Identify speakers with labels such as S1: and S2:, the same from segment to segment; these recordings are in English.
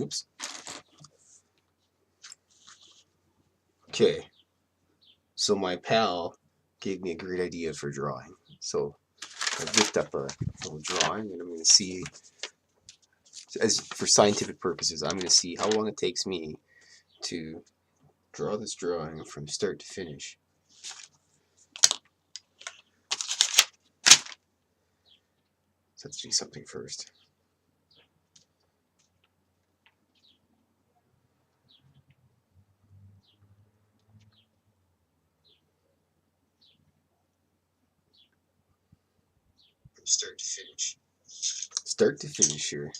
S1: Oops. Okay. So my pal gave me a great idea for drawing. So I whipped up a little drawing, and I'm going to see, as for scientific purposes, I'm going to see how long it takes me to draw this drawing from start to finish. So let's do something first. From start to finish. Start to finish here.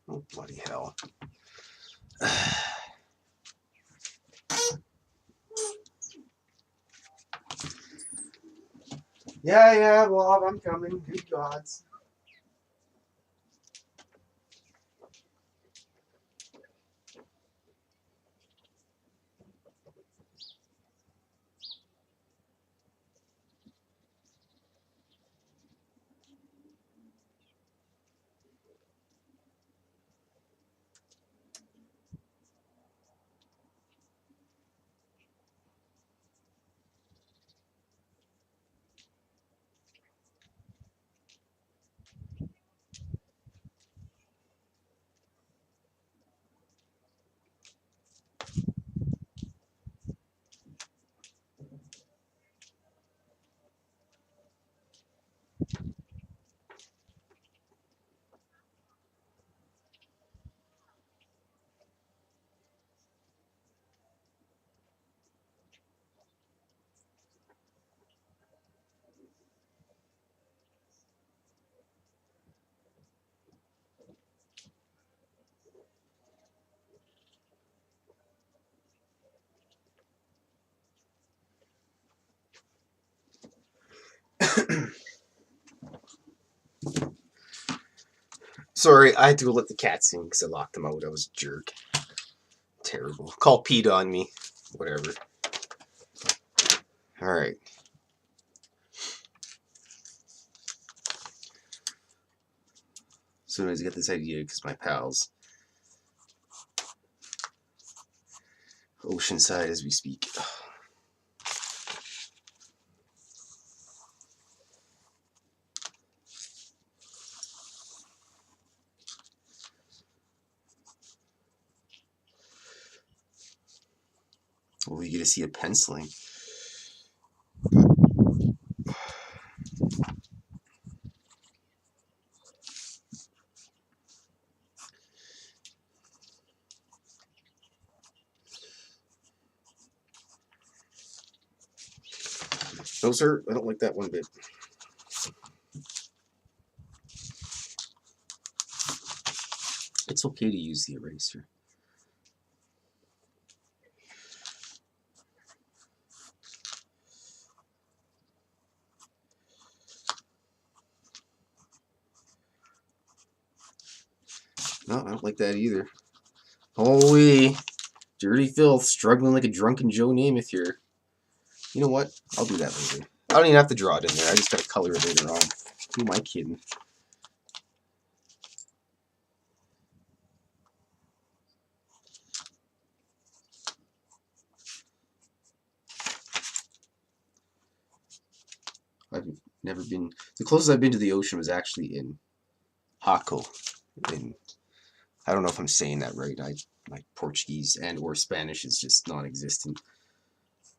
S1: Oh, bloody hell. Yeah, well, I'm coming. Good gods. Sorry, I had to go let the cats in because I locked them out. I was a jerk. Terrible. Call Pete on me. Whatever. Alright. So I get this idea because my pals oceanside as we speak. Well, we get to see a penciling. No, sir, I don't like that one bit. It's okay to use the eraser. No, I don't like that either. Holy dirty filth, struggling like a drunken Joe Namath here. You know what? I'll do that later. I don't even have to draw it in there. I just gotta color it later on. Who am I kidding? I've never been. The closest I've been to the ocean was actually in Jaco. I don't know if I'm saying that right. My Portuguese and or Spanish is just non-existent.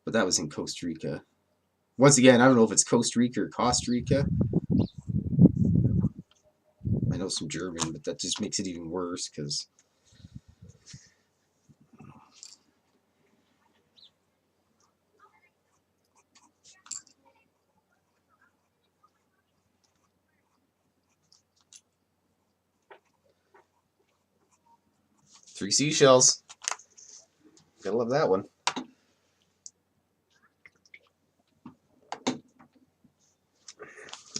S1: But that was in Costa Rica. Once again, I don't know if it's Costa Rica or Costa Rica. I know some German, but that just makes it even worse because. Three seashells. Gotta love that one.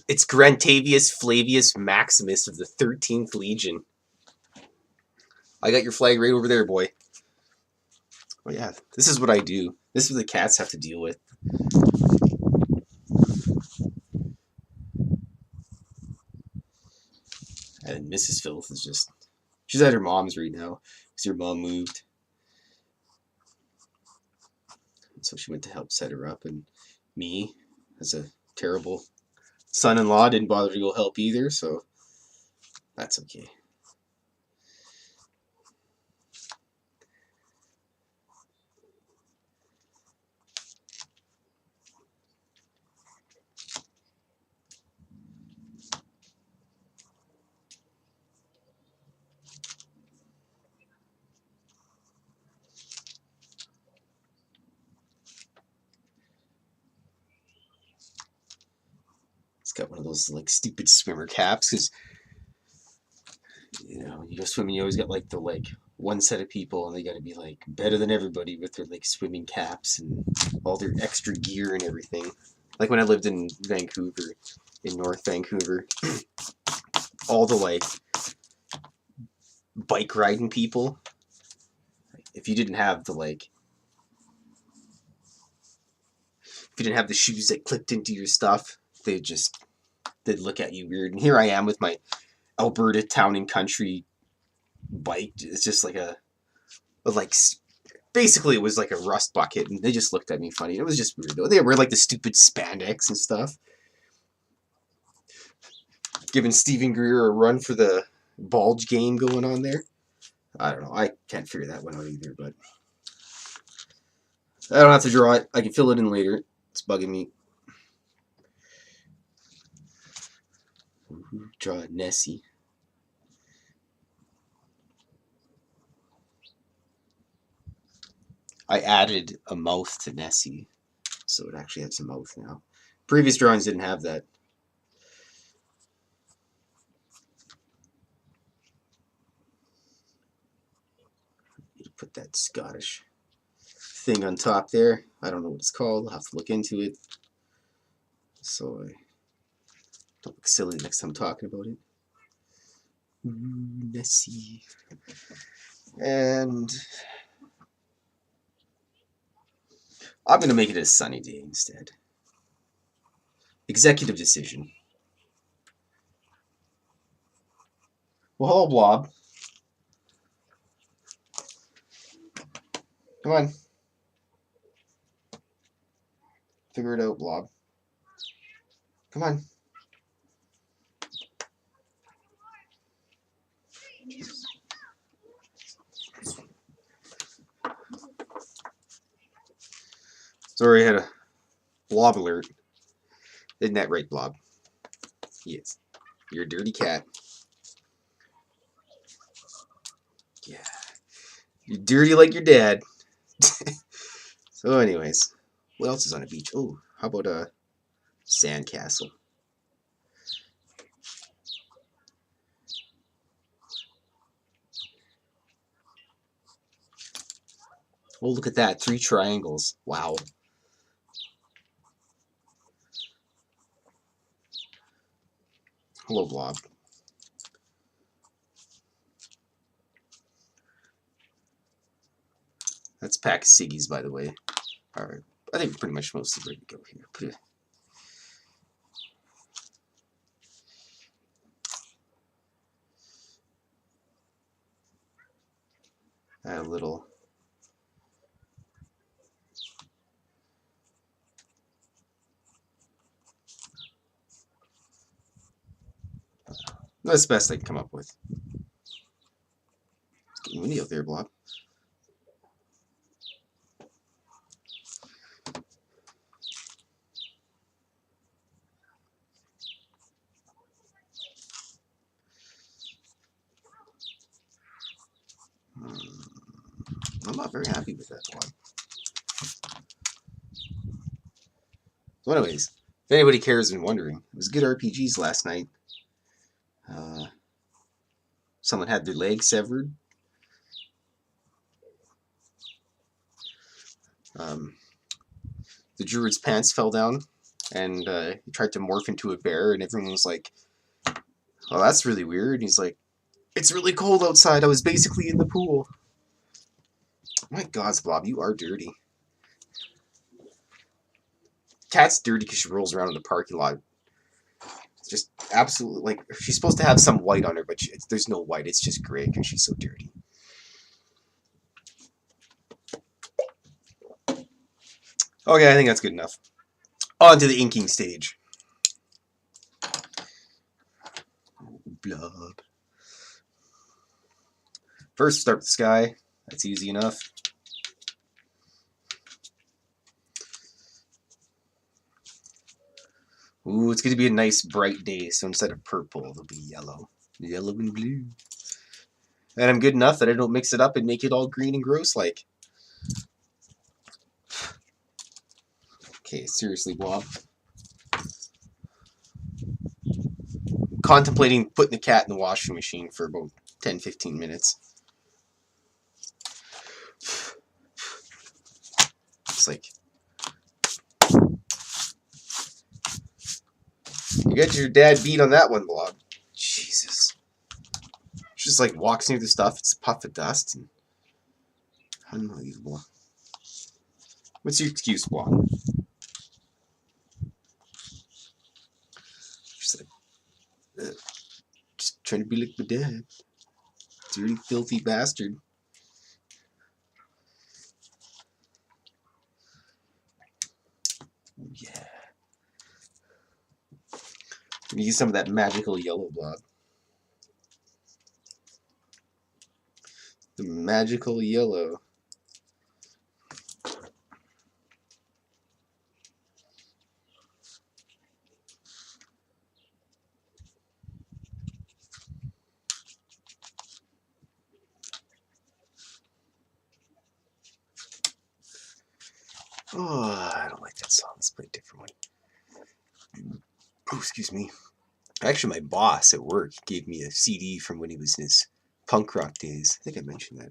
S1: It's Grantavius Flavius Maximus of the 13th Legion. I got your flag right over there, boy. Oh yeah, this is what I do. This is what the cats have to deal with. And Mrs. Fylth is just, she's at her mom's right now because her mom moved. And so she went to help set her up, and me, as a terrible son-in-law, didn't bother to go help either, so that's okay. It's got one of those like stupid swimmer caps because you know you go swimming, you always got like the one set of people, and they got to be like better than everybody with their like swimming caps and all their extra gear and everything. Like when I lived in Vancouver, in North Vancouver, all the like bike riding people, if you didn't have the shoes that clipped into your stuff, they'd look at you weird. And here I am with my Alberta town and country bike. It's just like basically it was like a rust bucket, and they just looked at me funny. It was just weird though. They wear like the stupid spandex and stuff. Giving Stephen Greer a run for the bulge game going on there. I don't know. I can't figure that one out either, but I don't have to draw it. I can fill it in later. It's bugging me. Draw Nessie. I added a mouth to Nessie, so it actually has a mouth now. Previous drawings didn't have that. Put that Scottish thing on top there. I don't know what it's called. I'll have to look into it. So I don't look silly next time talking about it. Nessie. And I'm going to make it a sunny day instead. Executive decision. Well, hello, Blob. Come on. Figure it out, Blob. Come on. Sorry, I had a Blob alert. Isn't that right, Blob? Yes. You're a dirty cat. Yeah. You're dirty like your dad. So anyways, what else is on a beach? Oh, how about a sandcastle? Oh, look at that. 3 triangles. Wow. Hello, Blob. That's a pack of ciggies, by the way. Alright. I think we're pretty much mostly ready to go here. Put it. Add a little. That's the best I can come up with. It's getting windy out there, Blob. I'm not very happy with that one. So anyways, if anybody cares and wondering, it was good RPGs last night. Someone had their leg severed. The druid's pants fell down, and he tried to morph into a bear, and everyone was like, "Oh, that's really weird." And he's like, "It's really cold outside. I was basically in the pool." My God, Blob, you are dirty. Cat's dirty because she rolls around in the parking lot Just absolutely, like, she's supposed to have some white on her, but there's no white. It's just gray because she's so dirty. Okay, I think that's good enough. On to the inking stage. Blob. First, start with the sky. That's easy enough. Ooh, it's going to be a nice bright day, so instead of purple, it'll be yellow. Yellow and blue. And I'm good enough that I don't mix it up and make it all green and gross-like. Okay, seriously, Blob. I'm contemplating putting the cat in the washing machine for about 10-15 minutes. It's like... You got your dad beat on that one, Blob. Jesus. She just like walks near the stuff, it's a puff of dust. And... Unbelievable. What's your excuse, Blob? She's like, just trying to be like my dad. Dirty, filthy bastard. Yeah. I'm gonna use some of that magical yellow, Blob. The magical yellow. Oh, I don't like that song. Let's play a different one. Oh, excuse me. Actually, my boss at work gave me a CD from when he was in his punk rock days. I think I mentioned that.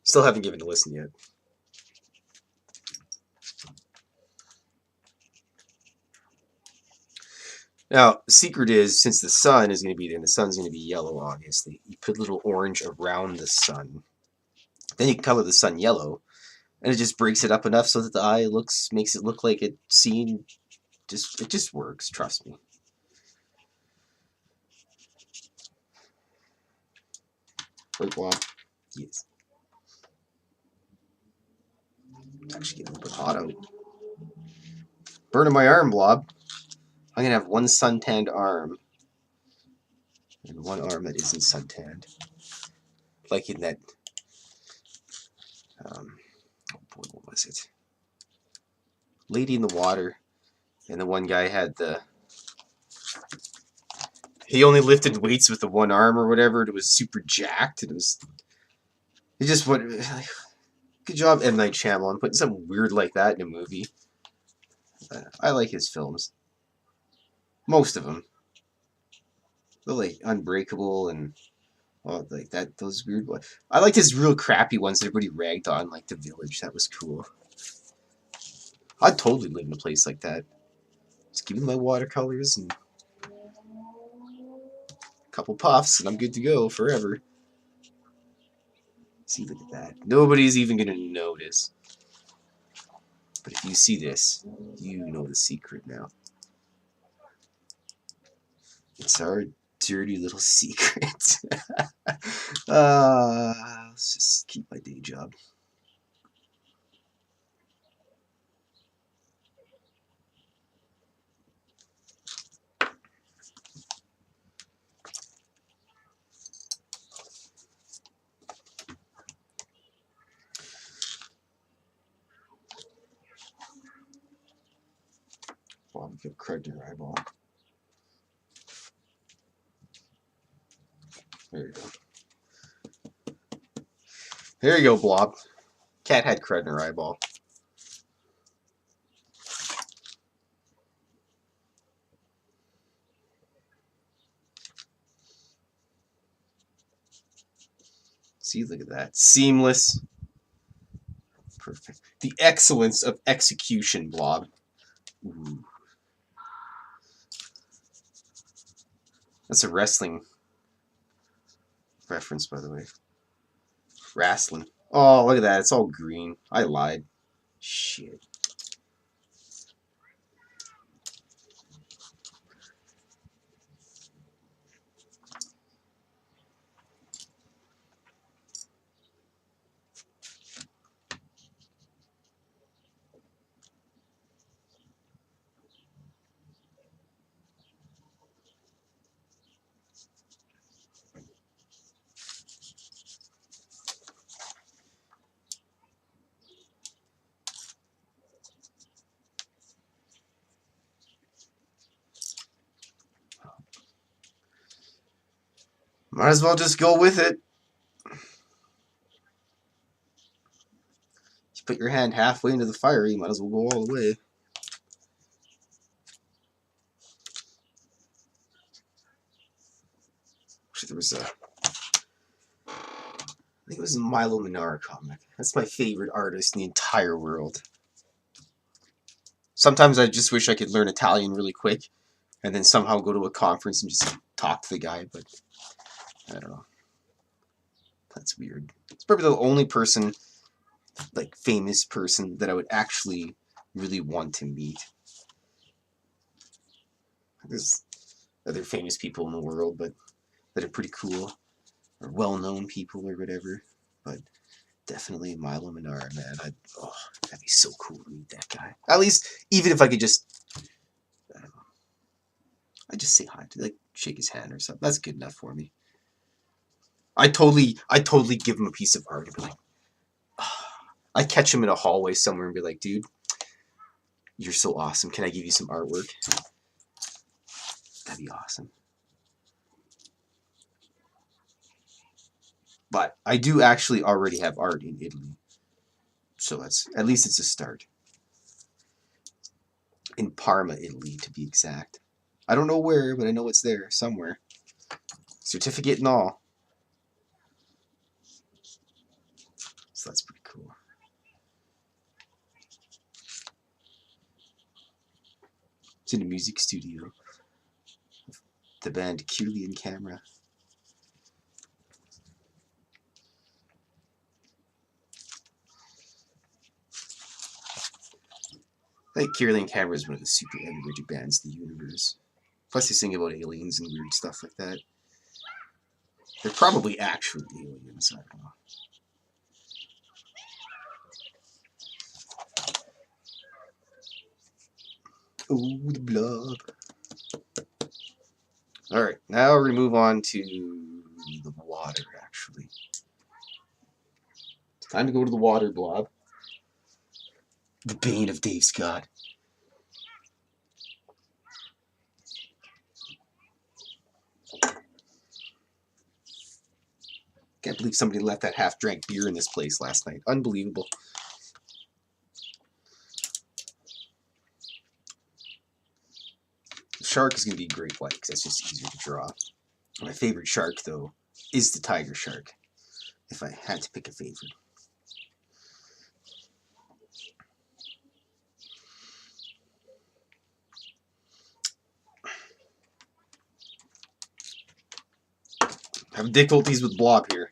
S1: Still haven't given it a listen yet. Now, the secret is, since the sun is going to be there, and the sun's going to be yellow, obviously, you put a little orange around the sun. Then you can color the sun yellow, and it just breaks it up enough so that the eye makes it look like it's seen. It just works, trust me. Right, Blob? Yes. It's actually getting a little bit hot out. Burning my arm, Blob. I'm going to have one suntanned arm. And one arm that isn't suntanned. Like in that... oh boy, what was it? Lady in the Water. And the one guy had the... He only lifted weights with the one arm or whatever. It was super jacked. And it was... He just went... Good job, M. Night Shyamalan, putting something weird like that in a movie. I like his films. Most of them. They're like Unbreakable and like that. Those weird ones. I liked his real crappy ones that everybody ragged on, like The Village. That was cool. I'd totally live in a place like that. Just give me my watercolors and a couple puffs, and I'm good to go forever. See, look at that. Nobody's even gonna notice. But if you see this, you know the secret now. It's our dirty little secret. Let's just keep my day job. Well, I'm gonna crack your eyeball. There you go. There you go, Blob. Cat had crud in her eyeball. See, look at that. Seamless. Perfect. The excellence of execution, Blob. Ooh. That's a wrestling reference, by the way. Wrestling. Oh, look at that. It's all green. I lied. Shit. Might as well just go with it. You put your hand halfway into the fire, you might as well go all the way. Actually, there was a... I think it was a Milo Manara comic. That's my favorite artist in the entire world. Sometimes I just wish I could learn Italian really quick and then somehow go to a conference and just talk to the guy, but I don't know. That's weird. It's probably the only person, like famous person, that I would actually really want to meet. There's other famous people in the world, but that are pretty cool, or well-known people or whatever, but definitely Milo Manara, man. That'd be so cool to meet that guy. At least, even if I could just, I don't know, I just say hi to, like, shake his hand or something. That's good enough for me. I totally give him a piece of art and be like, I catch him in a hallway somewhere and be like, dude, you're so awesome. Can I give you some artwork? That'd be awesome. But I do actually already have art in Italy. So that's, at least it's a start. In Parma, Italy, to be exact. I don't know where, but I know it's there somewhere. Certificate and all. So that's pretty cool. It's in a music studio. The band Daiquiri and Camera. I think Daiquiri and Camera is one of the super underrated bands in the universe. Plus they sing about aliens and weird stuff like that. They're probably actually aliens, I don't know. Oh, the blob. Alright, now we're going to move on to the water, actually. It's time to go to the water, blob. The bane of Dave Scott. Can't believe somebody left that half-drank beer in this place last night. Unbelievable. The shark is going to be great white because that's just easier to draw. My favorite shark, though, is the tiger shark. If I had to pick a favorite. Having difficulties with blob here.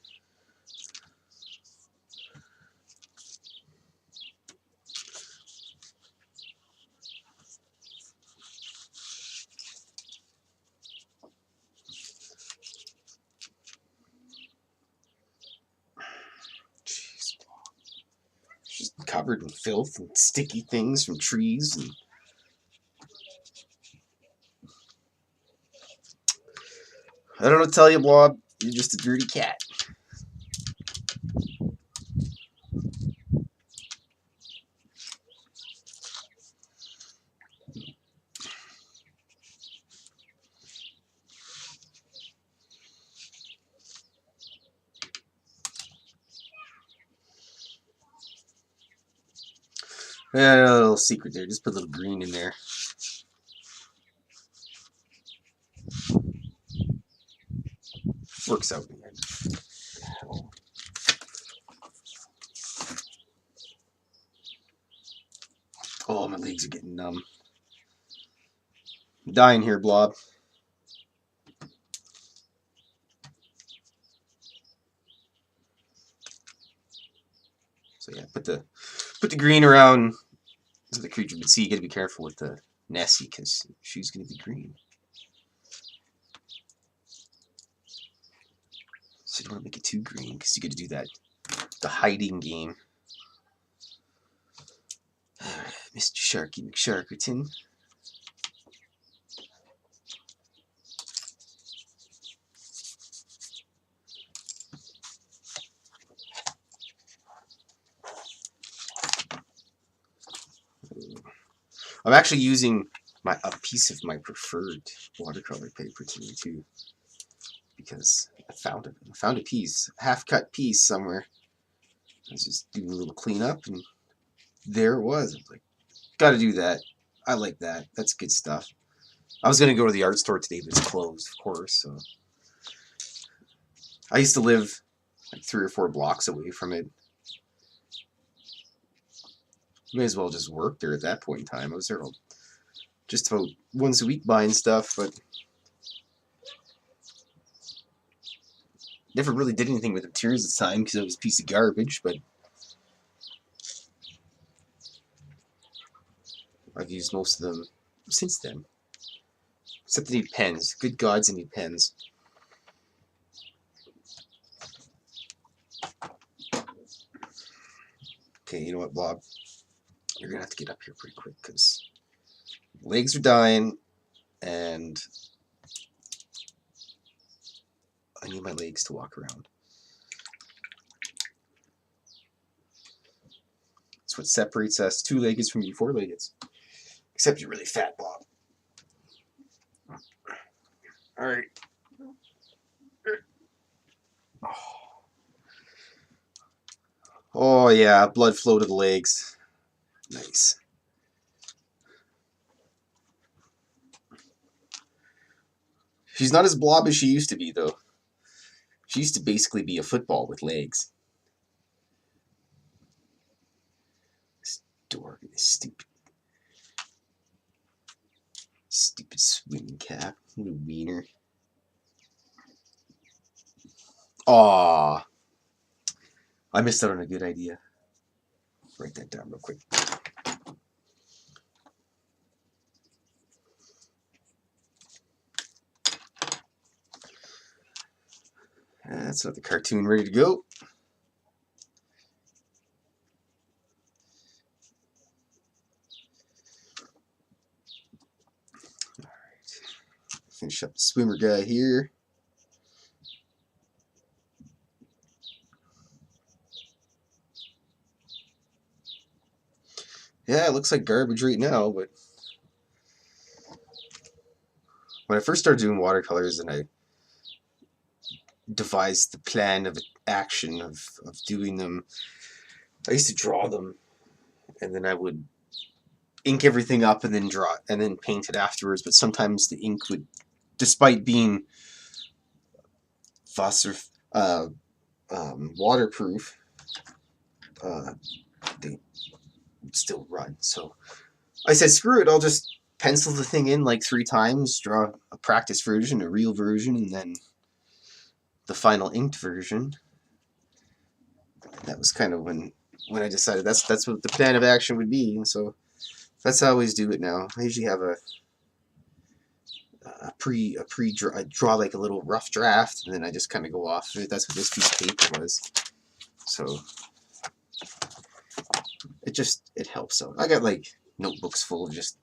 S1: Jeez, she's covered in filth and sticky things from trees and I don't know what to tell you, blob. You're just a dirty cat. Yeah, a little secret there. Just put a little green in there. Works out in the end. Oh, my legs are getting numb. I'm dying here, blob. So yeah, put the green around so the creature can see. You gotta be careful with the Nessie because she's gonna be green. So you don't want to make it too green because you gotta do that the hiding game. Alright, Mr. Sharky McSharkerton. I'm actually using a piece of my preferred watercolor paper today too, because I found a piece, a half-cut piece somewhere. I was just doing a little cleanup, and there it was. I was like, gotta do that. I like that. That's good stuff. I was gonna go to the art store today, but it's closed, of course. So I used to live like 3 or 4 blocks away from it. May as well just work there at that point in time. I was there just about once a week buying stuff, but never really did anything with the materials at the time because it was a piece of garbage. But I've used most of them since then. Except I need pens. Good gods, I need pens. Okay, you know what, Bob? You're gonna have to get up here pretty quick because legs are dying, and I need my legs to walk around. That's what separates us 2-leggeds from you 4-leggeds. Except you're really fat, Bob. Alright. Oh yeah, blood flow to the legs. Nice. She's not as blob as she used to be, though. She used to basically be a football with legs. This dork, this stupid swimming cap. What a wiener. Aww. I missed out on a good idea. Write that down real quick. That's not the cartoon ready to go. Alright. Finish up the swimmer guy here. Yeah, it looks like garbage right now, but when I first started doing watercolors and I devised the plan of action of doing them, I used to draw them, and then I would ink everything up and then draw and then paint it afterwards. But sometimes the ink would, despite being waterproof, they would still run. So I said, screw it, I'll just pencil the thing in like 3 times, draw a practice version, a real version, and then the final inked version. And that was kind of when I decided that's what the plan of action would be, and so that's how I always do it now. I usually have I draw like a little rough draft, and then I just kind of go off. That's what this piece of paper was. So it helps out. I got like notebooks full of just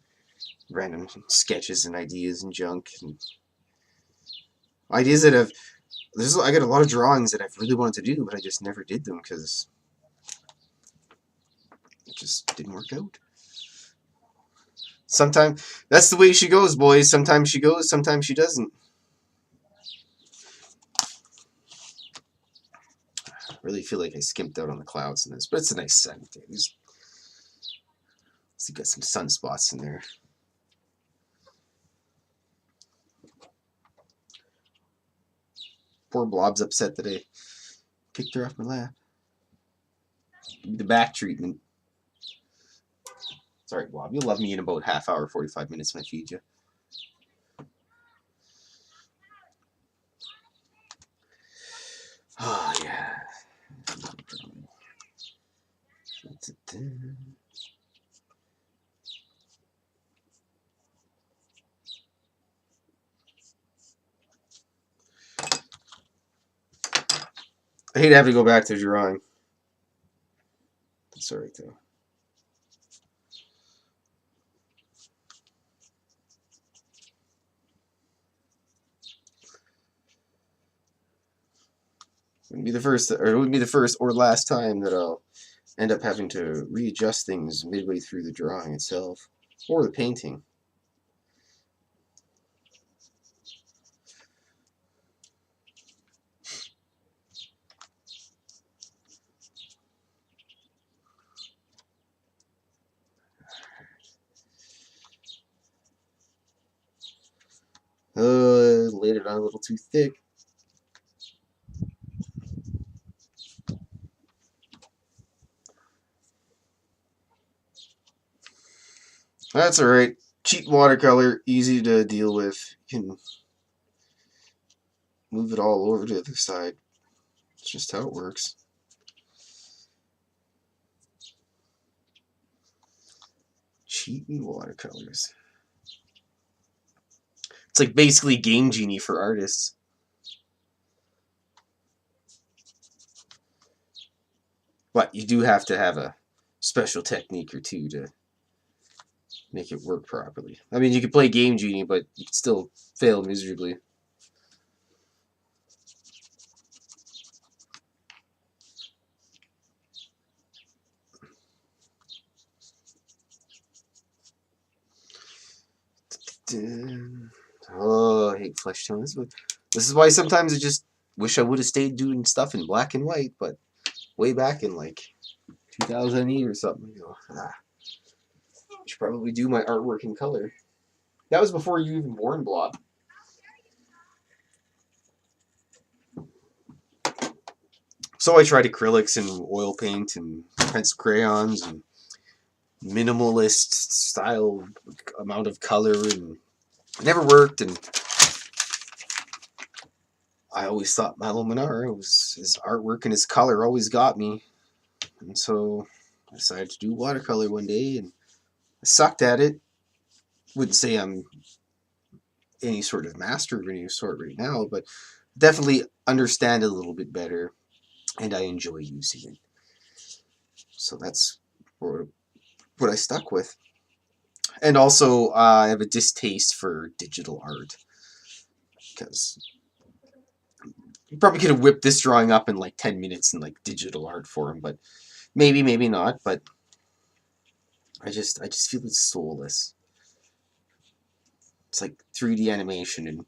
S1: random sketches and ideas and junk and ideas that I got a lot of drawings that I've really wanted to do, but I just never did them because it just didn't work out. Sometimes that's the way she goes, boys. Sometimes she goes, sometimes she doesn't. I really feel like I skimped out on the clouds in this, but it's a nice sunny day. So you got some sunspots in there. Poor Blob's upset that I kicked her off my lap. Give me the back treatment. It's alright, Blob. You'll love me in about half hour, 45 minutes when I feed you. Oh, yeah. I hate having to go back to drawing. It's alright, though. It wouldn't be the first or last time that I'll end up having to readjust things midway through the drawing itself, or the painting. it on a little too thick. That's alright. Cheap watercolor, easy to deal with. You can move it all over to the other side. It's just how it works. Cheapy watercolors. It's like basically Game Genie for artists. But you do have to have a special technique or two to make it work properly. I mean, you can play Game Genie, but you can still fail miserably. Oh, I hate flesh tone. This is why sometimes I just wish I would have stayed doing stuff in black and white, but way back in like 2008 or something, you know, I should probably do my artwork in color. That was before you even born, Blob. So I tried acrylics and oil paint and pencil crayons and minimalist style amount of color, and it never worked. And I always thought Malo Manara was his artwork and his color always got me, and so I decided to do watercolor one day, and I sucked at it. Wouldn't say I'm any sort of master of any sort right now, but definitely understand it a little bit better, and I enjoy using it. So that's what I stuck with. And also, I have a distaste for digital art, because you probably could have whipped this drawing up in like 10 minutes in like digital art form, but maybe not. But I just feel it's soulless. It's like 3D animation, and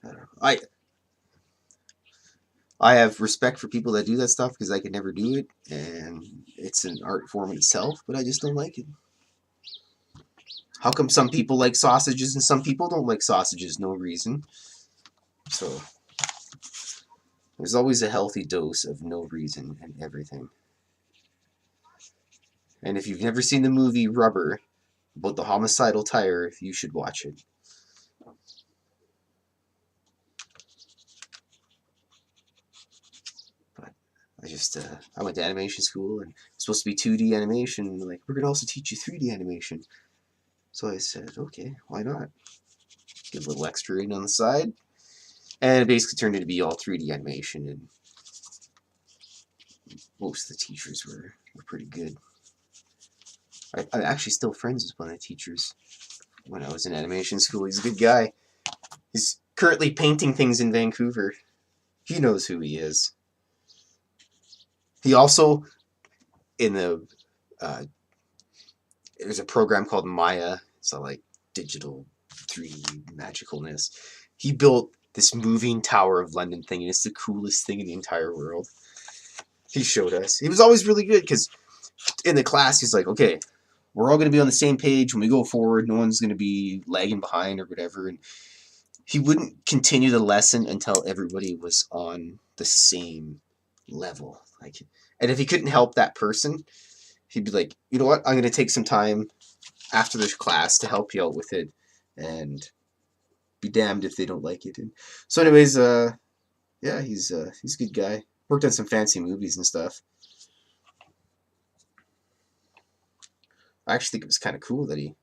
S1: I don't know. I have respect for people that do that stuff because I could never do it, and it's an art form in itself, but I just don't like it. How come some people like sausages and some people don't like sausages? No reason. So there's always a healthy dose of no reason and everything. And if you've never seen the movie Rubber about the homicidal tire, you should watch it. But I went to animation school, and it's supposed to be 2D animation, and like, we're going to also teach you 3D animation. So I said, okay, why not? Get a little extra in on the side. And it basically turned out to be all 3D animation, and most of the teachers were pretty good. I'm actually still friends with one of the teachers when I was in animation school. He's a good guy. He's currently painting things in Vancouver. He knows who he is. He also, in the there's a program called Maya. It's all like digital 3D magicalness. He built this moving Tower of London thing, and it's the coolest thing in the entire world. He showed us. He was always really good, because in the class, he's like, okay, we're all going to be on the same page when we go forward. No one's going to be lagging behind or whatever. And he wouldn't continue the lesson until everybody was on the same level. Like, and if he couldn't help that person, he'd be like, you know what, I'm going to take some time after this class to help you out with it, and be damned if they don't like it. And so anyways, yeah, he's a good guy. Worked on some fancy movies and stuff. I actually think it was kind of cool that he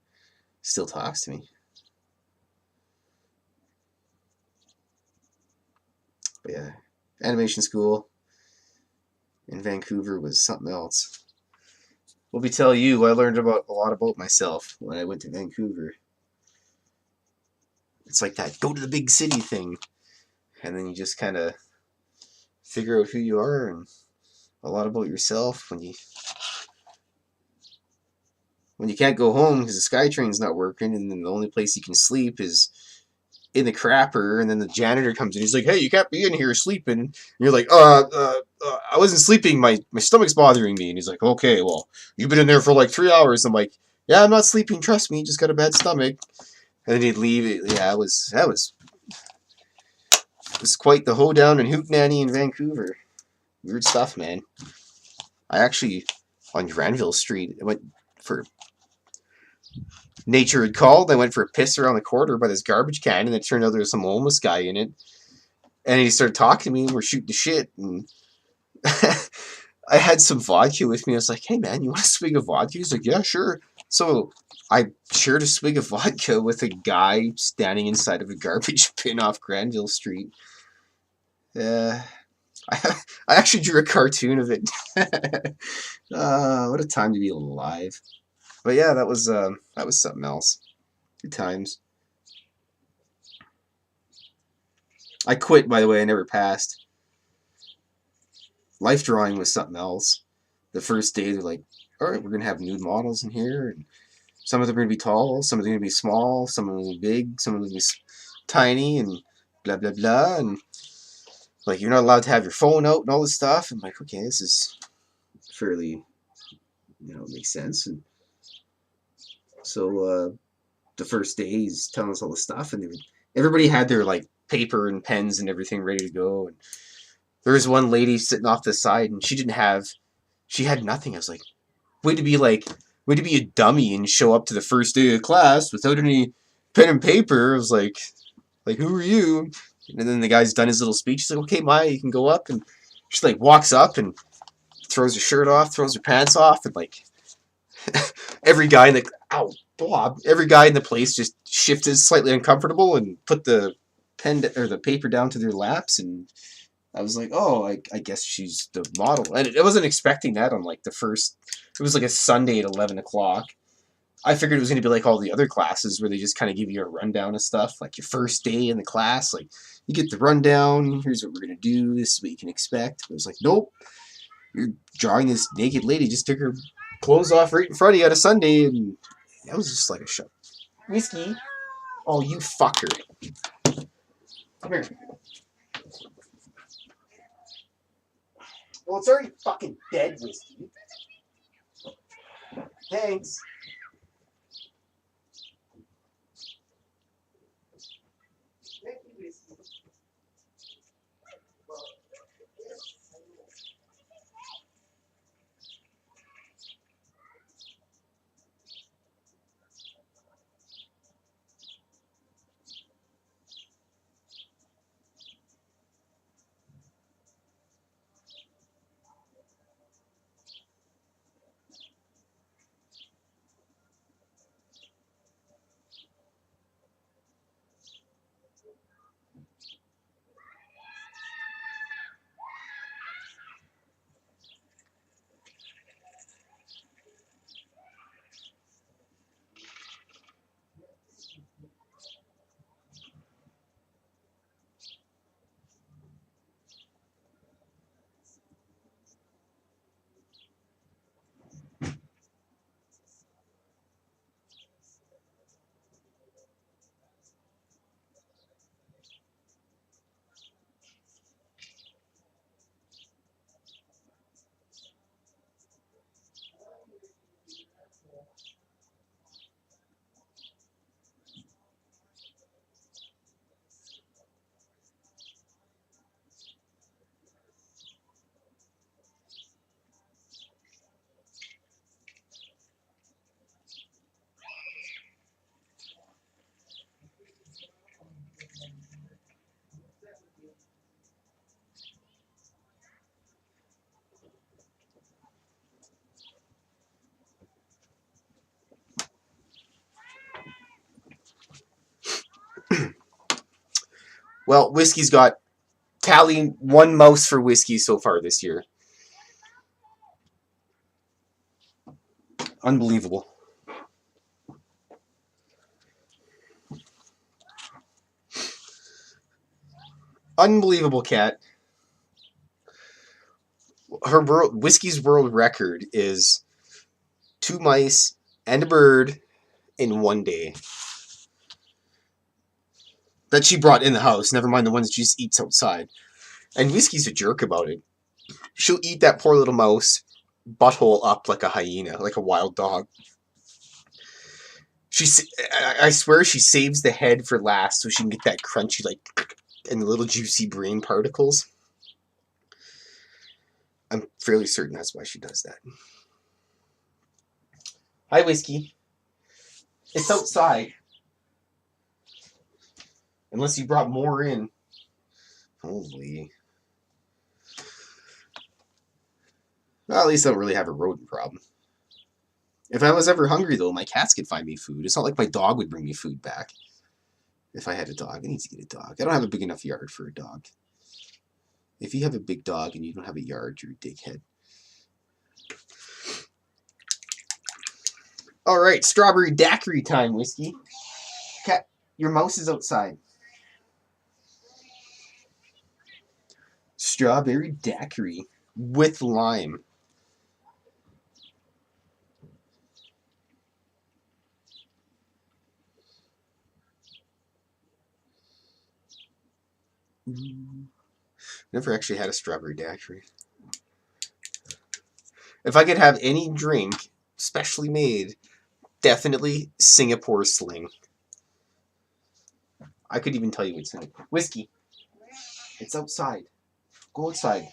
S1: still talks to me. But yeah, animation school in Vancouver was something else. Let me tell you, I learned a lot about myself when I went to Vancouver. It's like that go to the big city thing, and then you just kind of figure out who you are and a lot about yourself when you can't go home because the SkyTrain's not working, and then the only place you can sleep is in the crapper, and then the janitor comes in. He's like, hey, you can't be in here sleeping. And you're like, I wasn't sleeping. My stomach's bothering me. And he's like, okay, well, you've been in there for like 3 hours. I'm like, yeah, I'm not sleeping. Trust me. Just got a bad stomach. And then he'd leave. Yeah, that was was quite the hoedown and hootenanny in Vancouver. Weird stuff, man. I actually, on Granville Street, I went for... Nature had called. I went for a piss around the corner by this garbage can, and it turned out there was some homeless guy in it. And he started talking to me, and we're shooting the shit, and... I had some vodka with me. I was like, hey, man, you want a swig of vodka? He's like, yeah, sure. So I shared a swig of vodka with a guy standing inside of a garbage bin off Granville Street. I actually drew a cartoon of it. What a time to be alive. But yeah, that was something else. Good times. I quit, by the way. I never passed. Life drawing was something else. The first day, they're like, all right, we're going to have nude models in here. And some of them are going to be tall, some of them are going to be small, some of them are going to be big, some of them are going to be tiny, and blah, blah, blah. And like, you're not allowed to have your phone out and all this stuff. I'm like, okay, this is fairly, makes sense. And so the first day, he's telling us all the stuff. And everybody had their, like, paper and pens and everything ready to go. And there was one lady sitting off the side, and she had nothing. I was like, way to be a dummy and show up to the first day of class without any pen and paper. I was like, who are you? And then the guy's done his little speech. He's like, okay, Maya, you can go up. And she, like, walks up and throws her shirt off, throws her pants off, and, like, every guy in the place just shifted slightly uncomfortable and put the pen or the paper down to their laps. And I was like, oh, I guess she's the model. And I wasn't expecting that on, like, the first... It was, like, a Sunday at 11 o'clock. I figured it was going to be like all the other classes where they just kind of give you a rundown of stuff. Like, your first day in the class, like, you get the rundown. Here's what we're going to do. This is what you can expect. But it was like, nope. You're drawing this naked lady. Just took her clothes off right in front of you on a Sunday. And that was just like a show. Whiskey. Oh, you fucker. Come here. Well, it's already fucking dead, Whiskey. Thanks. Thank you, Whiskey. Well, Whiskey's got tallying 1 mouse for Whiskey so far this year. Unbelievable. Unbelievable, cat. Whiskey's world record is 2 mice and a bird in 1 day. That she brought in the house, never mind the ones she just eats outside. And Whiskey's a jerk about it. She'll eat that poor little mouse, butthole up like a hyena, like a wild dog. I swear she saves the head for last so she can get that crunchy, like, and the little juicy brain particles. I'm fairly certain that's why she does that. Hi, Whiskey. It's outside. Unless you brought more in. Holy. Well, at least I don't really have a rodent problem. If I was ever hungry, though, my cats could find me food. It's not like my dog would bring me food back. If I had a dog, I need to get a dog. I don't have a big enough yard for a dog. If you have a big dog and you don't have a yard, you're a dickhead. All right, strawberry daiquiri time, Whiskey. Cat, your mouse is outside. Strawberry daiquiri with lime. Never actually had a strawberry daiquiri. If I could have any drink specially made, definitely Singapore Sling. I could even tell you what's in it. Whiskey. It's outside. Go outside.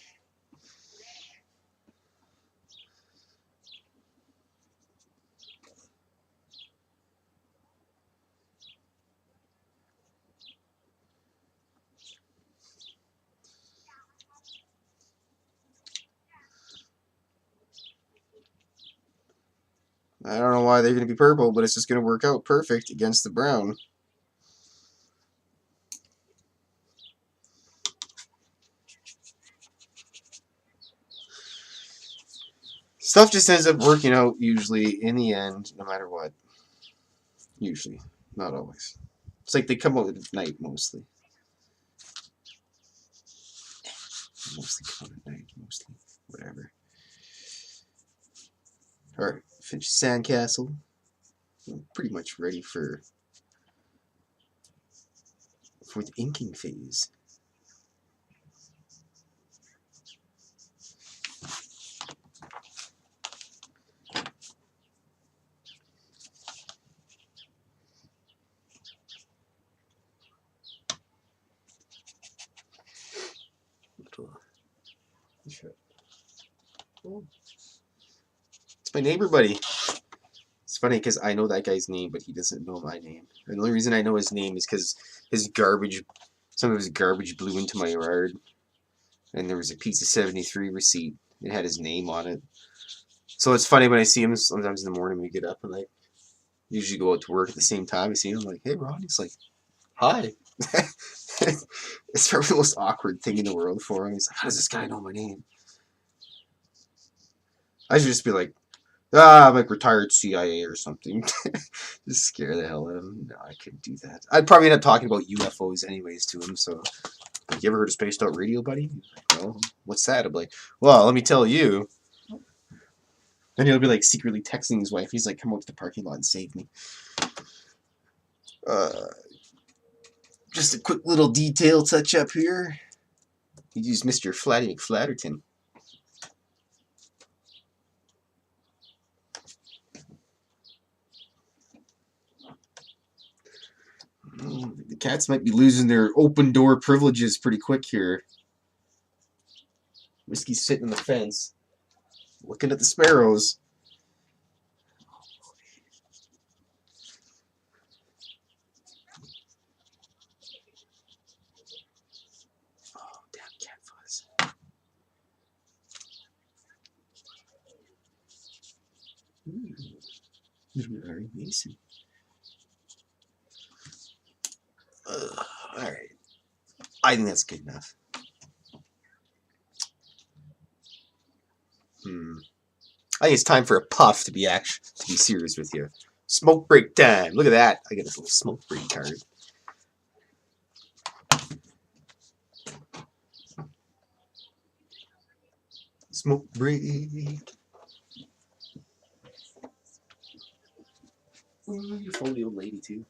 S1: I don't know why they're going to be purple, but it's just going to work out perfect against the brown. Stuff just ends up working out usually in the end, no matter what. Usually. Not always. It's like they come out at night mostly. Mostly come out at night, mostly. Whatever. Alright, finish Sandcastle. I'm pretty much ready for the inking phase. It's my neighbor buddy. It's funny because I know that guy's name, but he doesn't know my name. And the only reason I know his name is because some of his garbage blew into my yard. And there was a Pizza 73 receipt. It had his name on it. So it's funny when I see him sometimes in the morning when we get up and I usually go out to work at the same time. I see him, I'm like, hey, Ron. He's like, hi. It's probably the most awkward thing in the world for him. He's like, how does this guy know my name? I should just be like, I'm like retired CIA or something. Just scare the hell out of him. No, I couldn't do that. I'd probably end up talking about UFOs anyways to him. So, like, you ever heard of Spaced Out Radio, buddy? He's like, no. What's that? I'm like, well, let me tell you. Then he'll be like secretly texting his wife. He's like, come out to the parking lot and save me. Just a quick little detail touch up here. You used Mr. Flatty McFlatterton. The cats might be losing their open door privileges pretty quick here. Whiskey's sitting on the fence, looking at the sparrows. Oh, damn cat fuzz. Very Mason. Alright. I think that's good enough. I think it's time for a puff to be serious with you. Smoke break time. Look at that. I got this little smoke break card. Smoke break. Ooh, you're full the old lady too.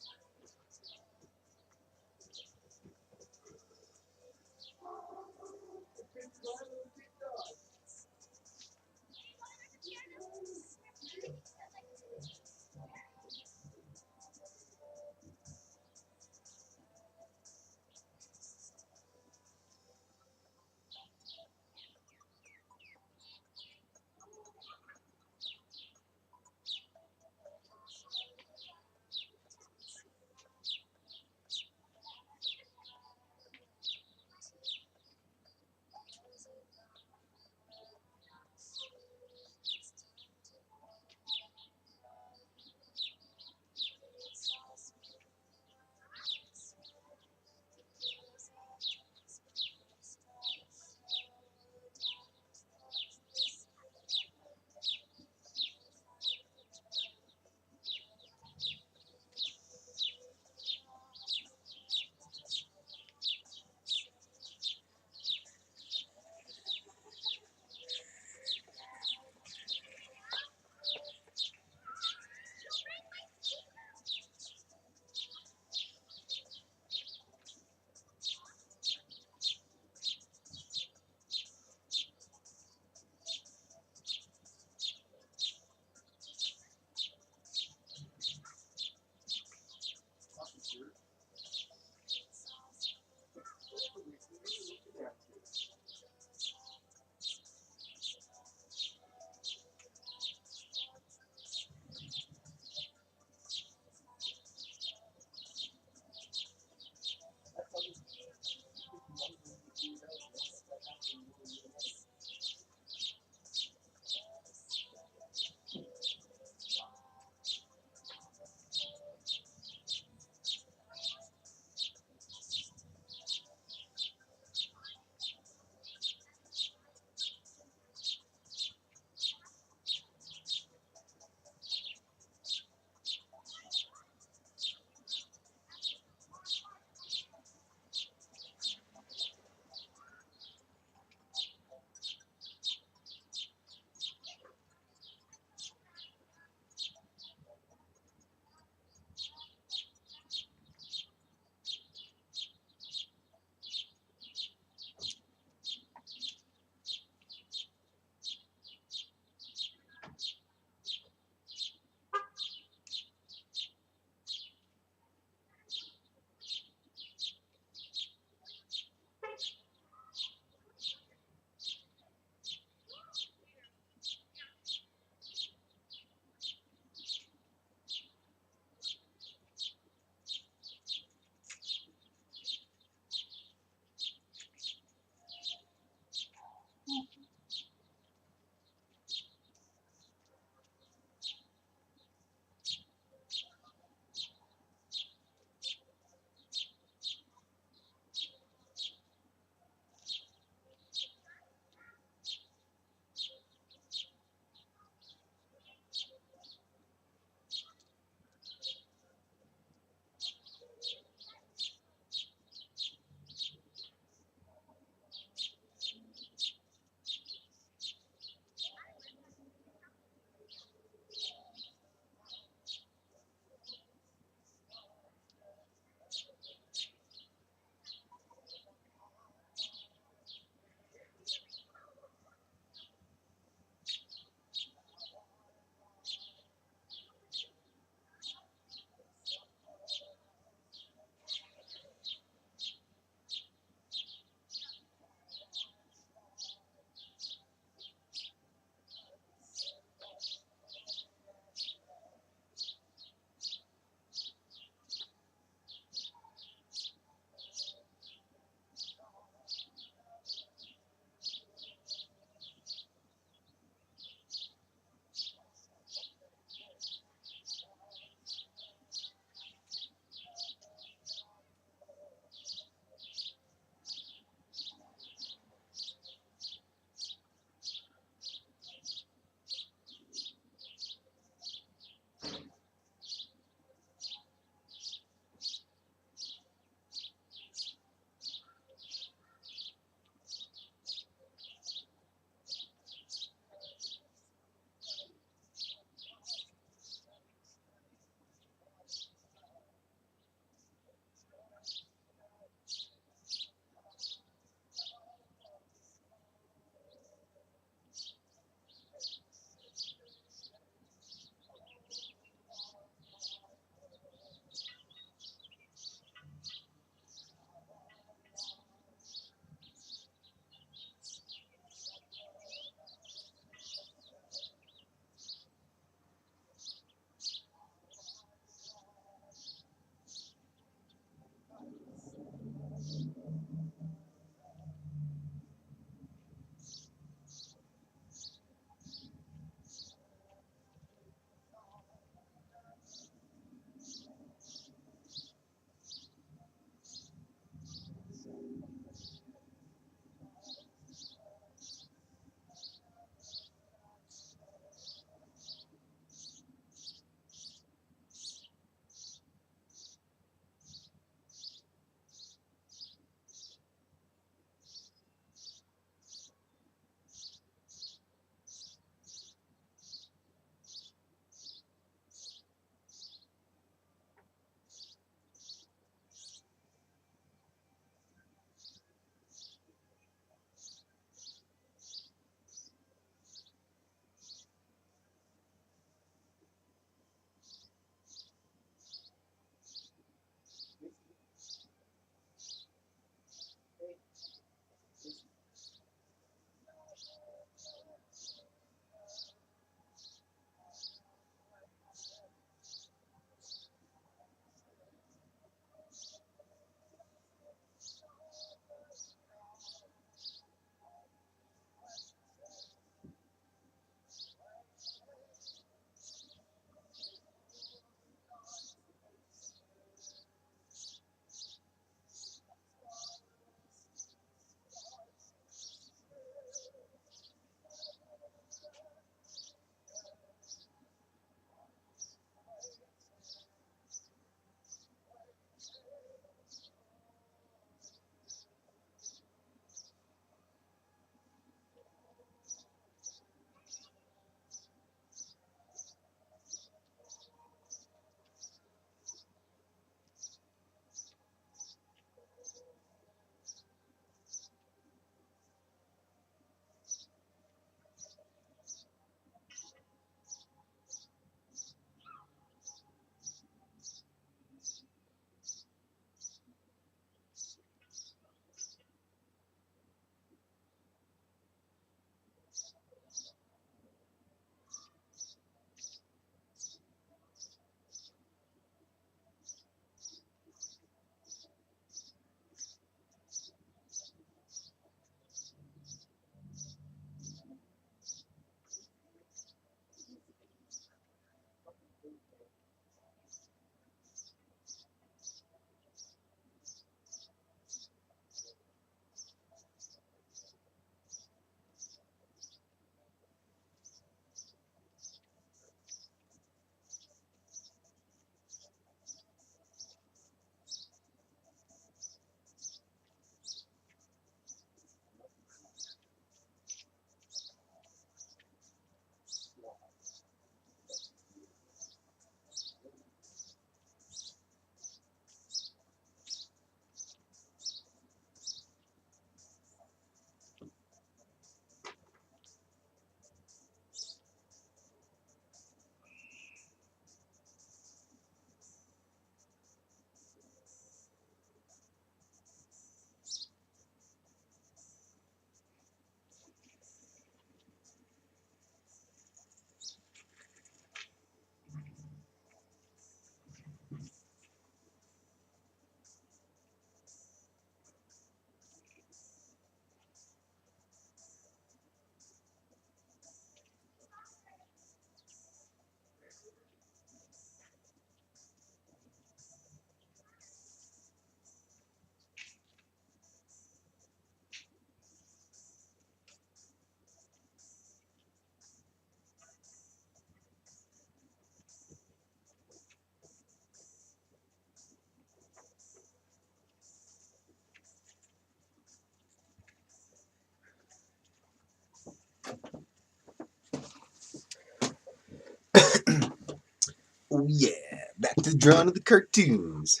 S1: Oh yeah, back to the drawing of the cartoons.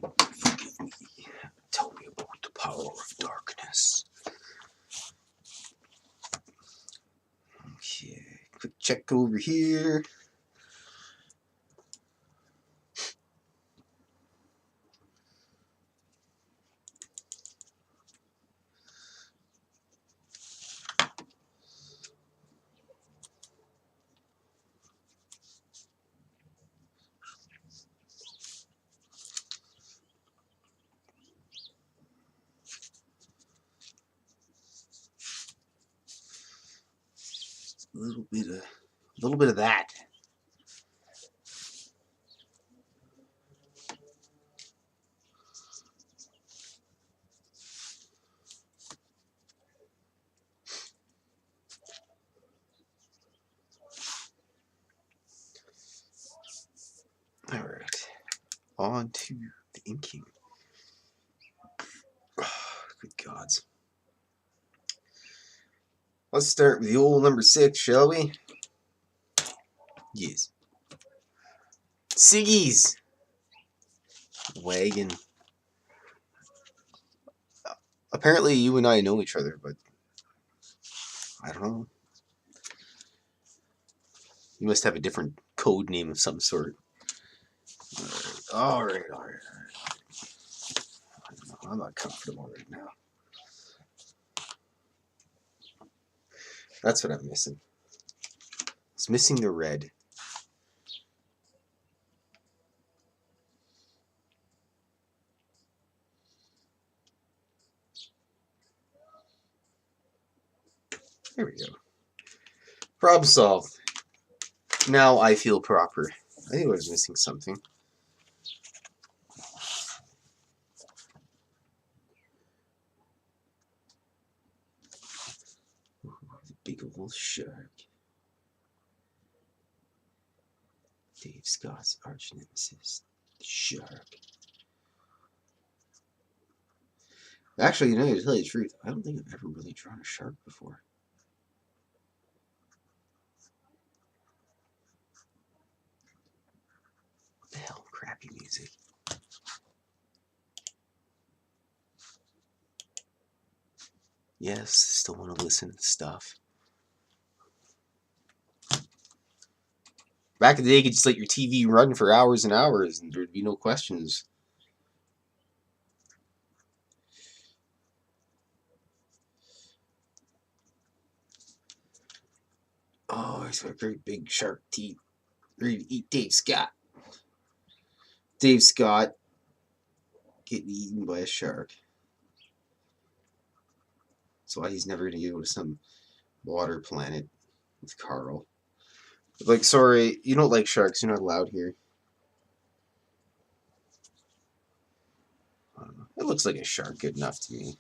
S1: Forgive me. Tell me about the power of darkness. Okay, quick check over here. A little bit of that. All right, on to the inking. Oh, good gods. Let's start with the old number 6, shall we? Yes. Siggy's wagon. Apparently, you and I know each other, but I don't know. You must have a different code name of some sort. All right. I'm not comfortable right now. That's what I'm missing. It's missing the red. There we go. Problem solved. Now I feel proper. I think I was missing something. The big old shark. Dave Scott's arch nemesis. The shark. Actually, you know, to tell you the truth, I don't think I've ever really drawn a shark before. What the hell? Crappy music. Yes, still want to listen to stuff. Back in the day, you could just let your TV run for hours and hours, and there'd be no questions. Oh, he's got great big shark teeth. Ready to eat Dave Scott. Dave Scott getting eaten by a shark. That's why he's never going to go to some water planet with Carl. Like, sorry, you don't like sharks. You're not allowed here. I don't know. It looks like a shark good enough to me.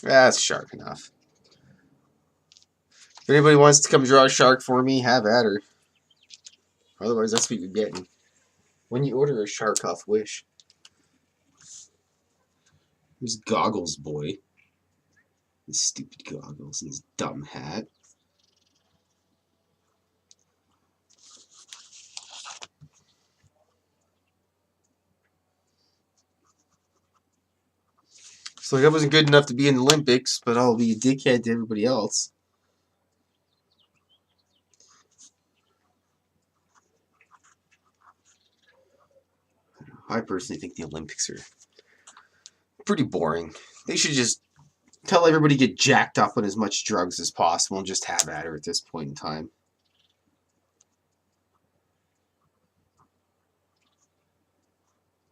S1: That's shark enough. If anybody wants to come draw a shark for me, have at her. Otherwise, that's what you're getting. When you order a shark off Wish. Here's Goggles Boy. His stupid goggles and his dumb hat. So like, I wasn't good enough to be in the Olympics, but I'll be a dickhead to everybody else. I personally think the Olympics are pretty boring. They should just tell everybody to get jacked up on as much drugs as possible and just have at her at this point in time.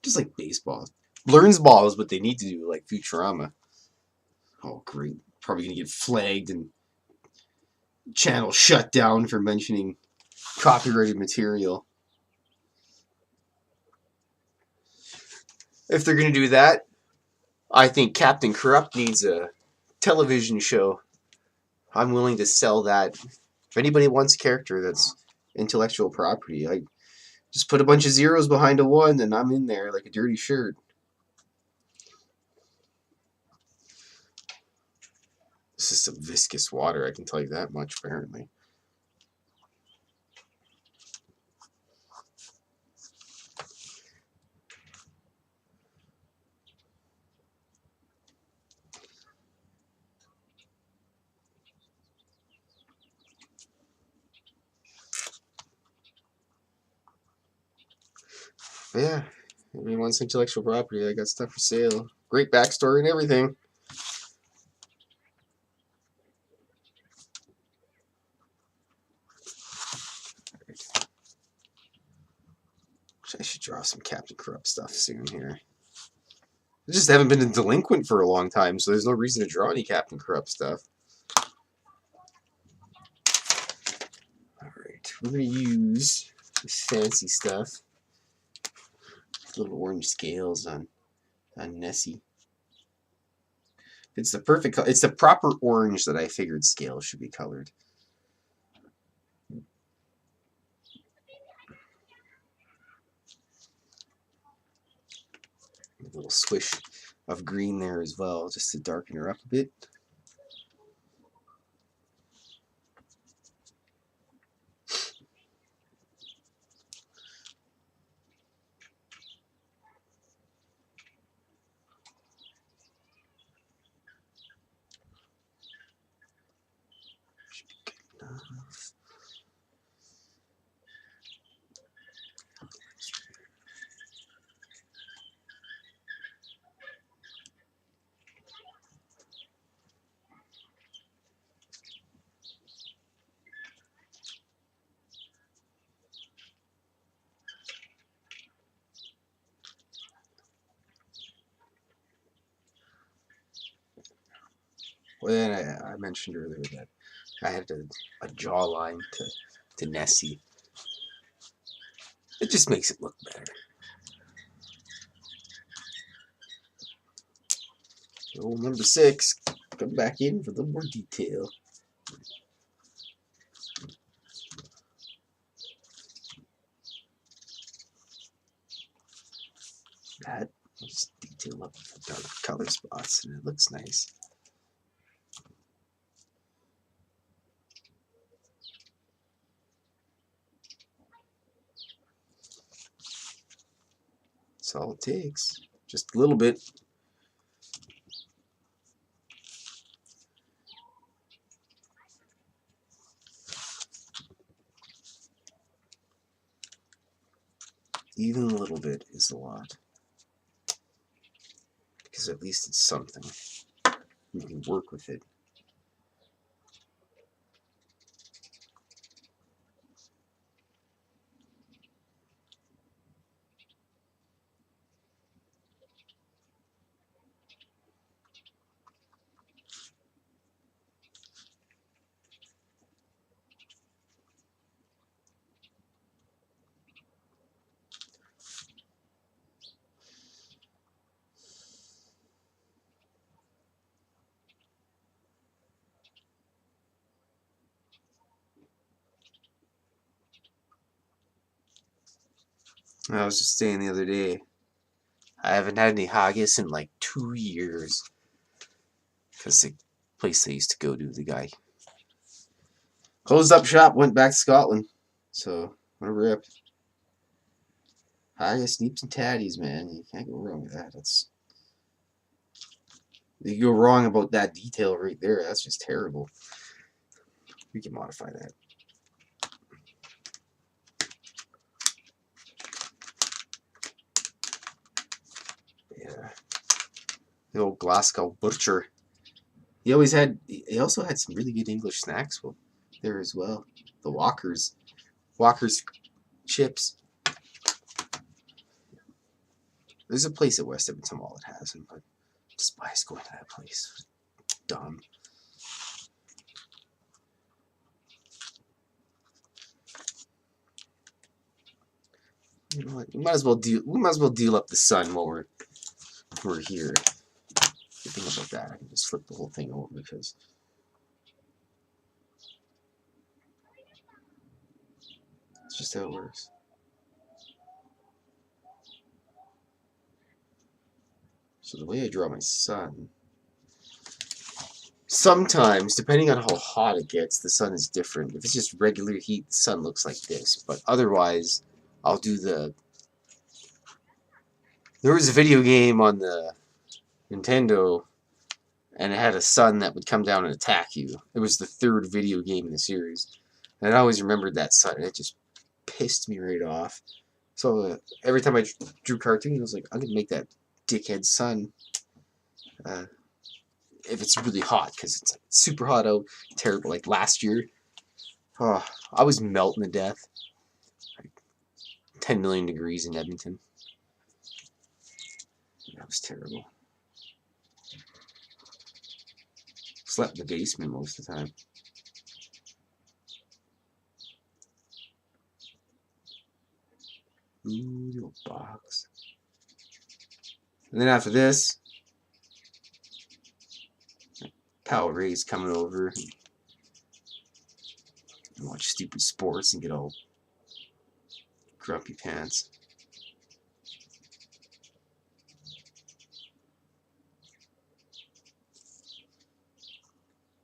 S1: Just like baseball. Learns ball is what they need to do, like Futurama. Oh, great. Probably going to get flagged and channel shut down for mentioning copyrighted material. If they're going to do that, I think Captain Corrupt needs a television show. I'm willing to sell that. If anybody wants a character that's intellectual property, I just put a bunch of zeros behind a 1 and I'm in there like a dirty shirt. This is some viscous water, I can tell you that much, apparently. But yeah, everybody wants intellectual property. I got stuff for sale. Great backstory and everything. I should draw some Captain Corrupt stuff soon here. I just haven't been a delinquent for a long time, so there's no reason to draw any Captain Corrupt stuff. Alright, we're going to use this fancy stuff. Little orange scales on Nessie. It's the perfect color. It's the proper orange that I figured scales should be colored. A little swish of green there as well, just to darken her up a bit. Should be good enough. Well, then I mentioned earlier that I had a jawline to Nessie. It just makes it look better. Oh, number 6, come back in for a little more detail. That just detail up the dark color spots, and it looks nice. That's all it takes. Just a little bit. Even a little bit is a lot. Because at least it's something. You can work with it. I was just saying the other day, I haven't had any haggis in like 2 years. Because the place I used to go to, the guy closed up shop, went back to Scotland. So, what a rip. Haggis, neeps, and tatties, man. You can't go wrong with that. You go wrong about that detail right there. That's just terrible. We can modify that. Yeah. The old Glasgow butcher. He also had some really good English snacks there as well. The Walker's chips. There's a place at West Edmonton Mall that has them, but I despise going to that place. Dumb. You know what? We might as well deal up the sun while we're here. good thing about that, I can just flip the whole thing over because it's just how it works. So the way I draw my sun, sometimes, depending on how hot it gets, the sun is different. If it's just regular heat, the sun looks like this. But otherwise, I'll do the... There was a video game on the Nintendo, and it had a sun that would come down and attack you. It was the third video game in the series. And I always remembered that sun, and it just pissed me right off. So every time I drew cartoons, I was like, I'm going to make that dickhead sun if it's really hot, because it's super hot out, terrible. Like last year, oh, I was melting to death. Like 10 million degrees in Edmonton. That was terrible. Slept in the basement most of the time. Ooh, little box. And then after this, pal Ray's coming over and watch stupid sports and get all grumpy pants.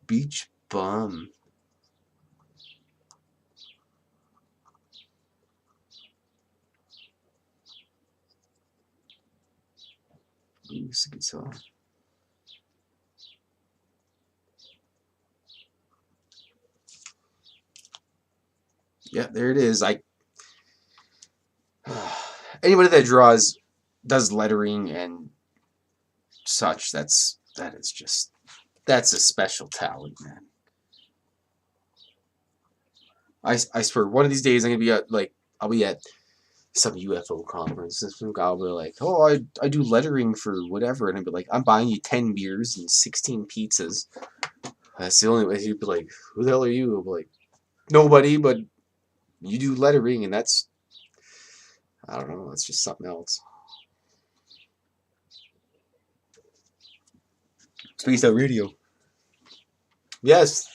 S1: Beach bum. Ooh, it's a good song. Yeah, there it is. Anybody that does lettering and such, that's a special talent, man. I swear, one of these days I'm gonna be I'll be at some UFO conference, and some guy will be like, "Oh, I do lettering for whatever," and I'd be like, "I'm buying you 10 beers and 16 pizzas." That's the only way. He'd be like, "Who the hell are you?" I'll be like, "Nobody, but you do lettering, and that's, I don't know, that's just something else." Spaced Out Radio. Yes,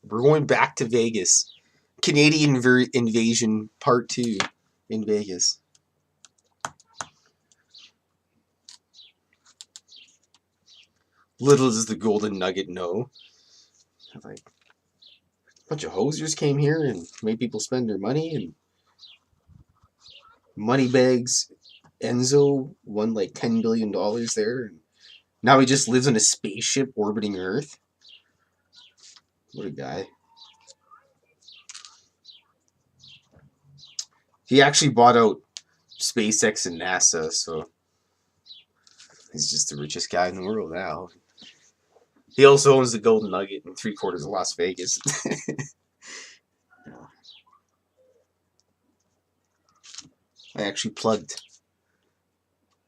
S1: we're going back to Vegas. Canadian Invasion Part 2 in Vegas. Little does the Golden Nugget know. Like, a bunch of hosers came here and made people spend their money, and Moneybags Enzo won like $10 billion there. And now he just lives on a spaceship orbiting Earth. What a guy. He actually bought out SpaceX and NASA, so he's just the richest guy in the world now. He also owns the Golden Nugget and 3/4 of Las Vegas. I actually plugged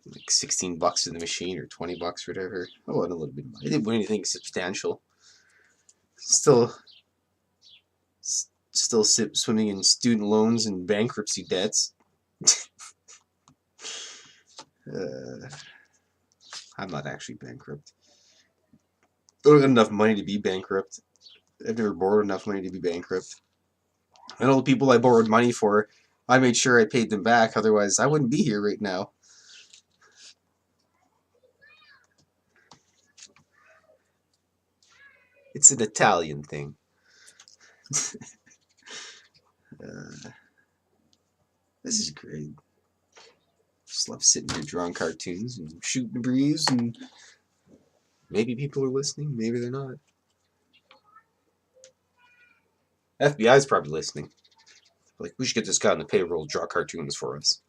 S1: like $16 in the machine, or $20, whatever. I won a little bit of money. I didn't win anything substantial. Still swimming in student loans and bankruptcy debts. I'm not actually bankrupt. I don't have enough money to be bankrupt. I've never borrowed enough money to be bankrupt. And all the people I borrowed money for, I made sure I paid them back. Otherwise, I wouldn't be here right now. It's an Italian thing. This is great. Just love sitting here drawing cartoons and shooting the breeze, and maybe people are listening, maybe they're not. FBI's probably listening. Like, we should get this guy on the payroll to draw cartoons for us.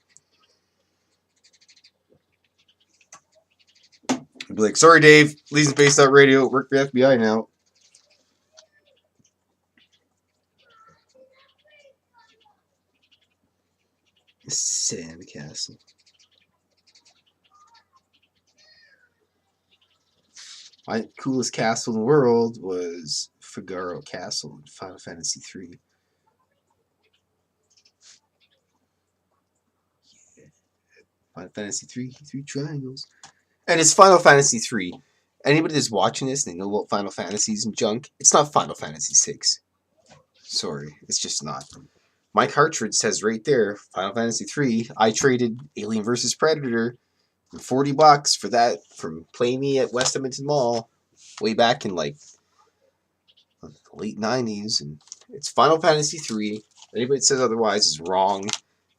S1: I'd be like, "Sorry, Dave, Lee's Spaced Out Radio, work for the FBI now." Sandcastle. My coolest castle in the world was Figaro Castle in Final Fantasy III. Yeah. Final Fantasy III, 3 triangles. And it's Final Fantasy III. anybody that's watching this and they know about Final Fantasies and junk, it's not Final Fantasy 6. Sorry, it's just not. My cartridge says right there, Final Fantasy 3. I traded Alien vs Predator for $40 for that from Play Me at West Edmonton Mall way back in like the late 90s, and it's Final Fantasy 3. Anybody that says otherwise is wrong,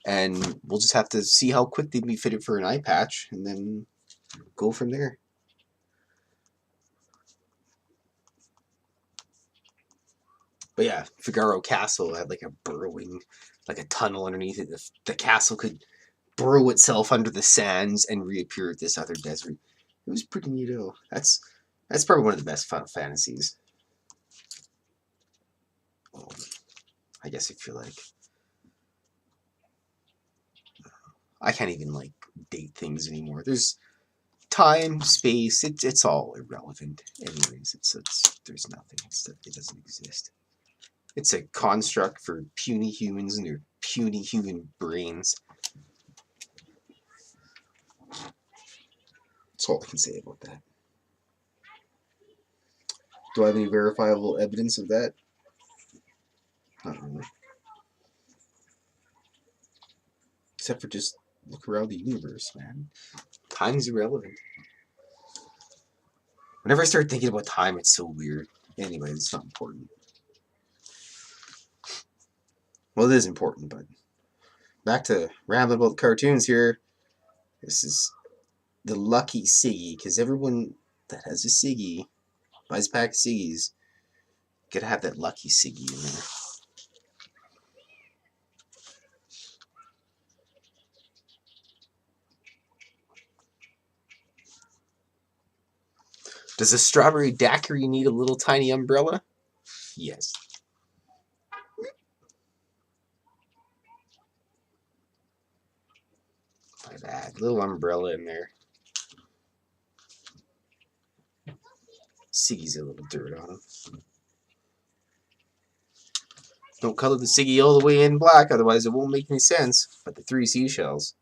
S1: and we'll just have to see how quick they'd be fitted for an eye patch, and then go from there. But yeah, Figaro Castle had like a burrowing, like a tunnel underneath it. The castle could burrow itself under the sands and reappear at this other desert. It was pretty neato. That's probably one of the best Final Fantasies. Well, I guess if you're like, I can't even like date things anymore. There's time, space. It's all irrelevant. Anyways, there's nothing. It doesn't exist. It's a construct for puny humans and their puny human brains. That's all I can say about that. Do I have any verifiable evidence of that? Not really. Except for just look around the universe, man. Time's irrelevant. Whenever I start thinking about time, it's so weird. Anyway, it's not important. Well, it is important, but back to rambling about cartoons here. This is the lucky Siggy, because everyone that has a Siggy buys a pack of Siggies. Gotta have that lucky Siggy in there. Does a strawberry daiquiri need a little tiny umbrella? Yes. Like that. Little umbrella in there. Siggy's a little dirt on him. Don't color the Siggy all the way in black, otherwise it won't make any sense. But the 3 seashells.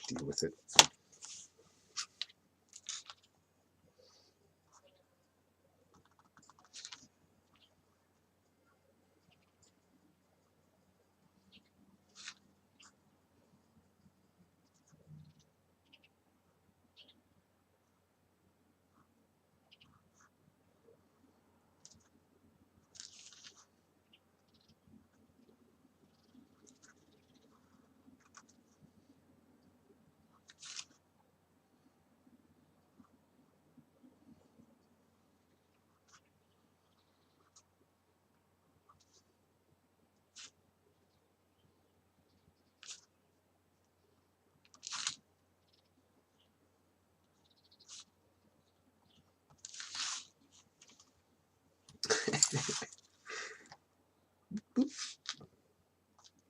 S1: Deal with it.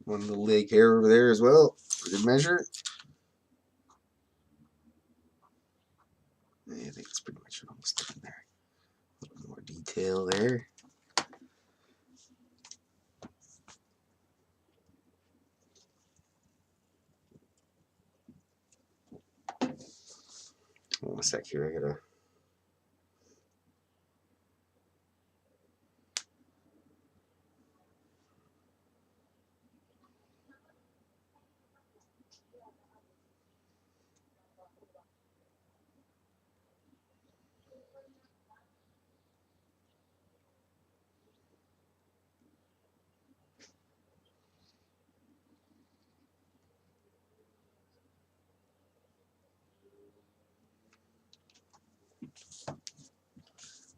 S1: One little leg hair over there as well, for good measure. Yeah, I think it's pretty much almost done there. A little more detail there. Hold on a sec here, I gotta...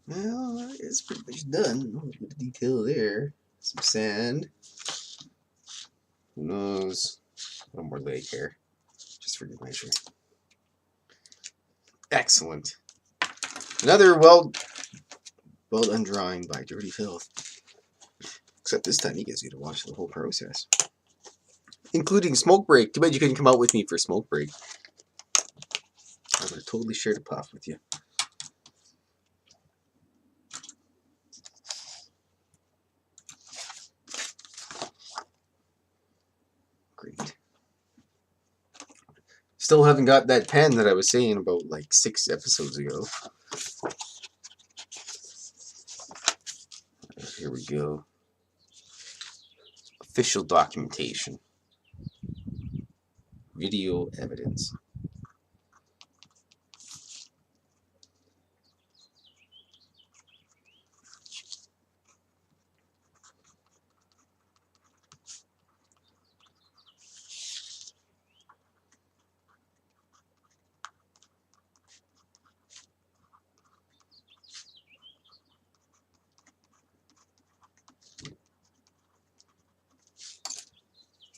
S1: Well, it's pretty much done. A little bit of detail there. Some sand. Who knows? A little more leg hair. Just for good measure. Excellent. Another well done drawing by Dirty Fylth. Except this time you guys get to watch the whole process. Including smoke break. Too bad you couldn't come out with me for smoke break. I would have totally shared a puff with you. Great. Still haven't got that pen that I was saying about like 6 episodes ago. Here we go. Official documentation. Video evidence.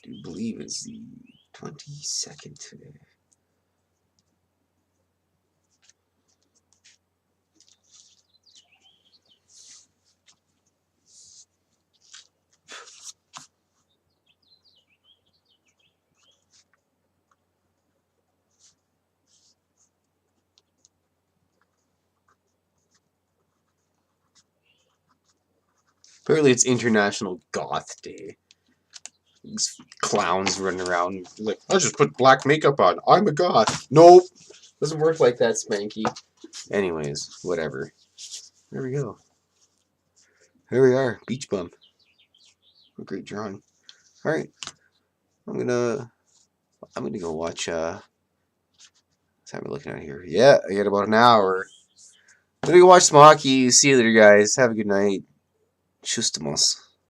S1: I do believe it's the 22nd today. Apparently it's International Goth Day. These clowns running around like, I just put black makeup on. I'm a goth. Nope. Doesn't work like that, Spanky. Anyways, whatever. There we go. Here we are. Beach bum. A great drawing. Alright. I'm gonna go watch what time we're looking at here. Yeah, I got about an hour. I'm gonna go watch some hockey. See you later, guys. Have a good night. Tschüss.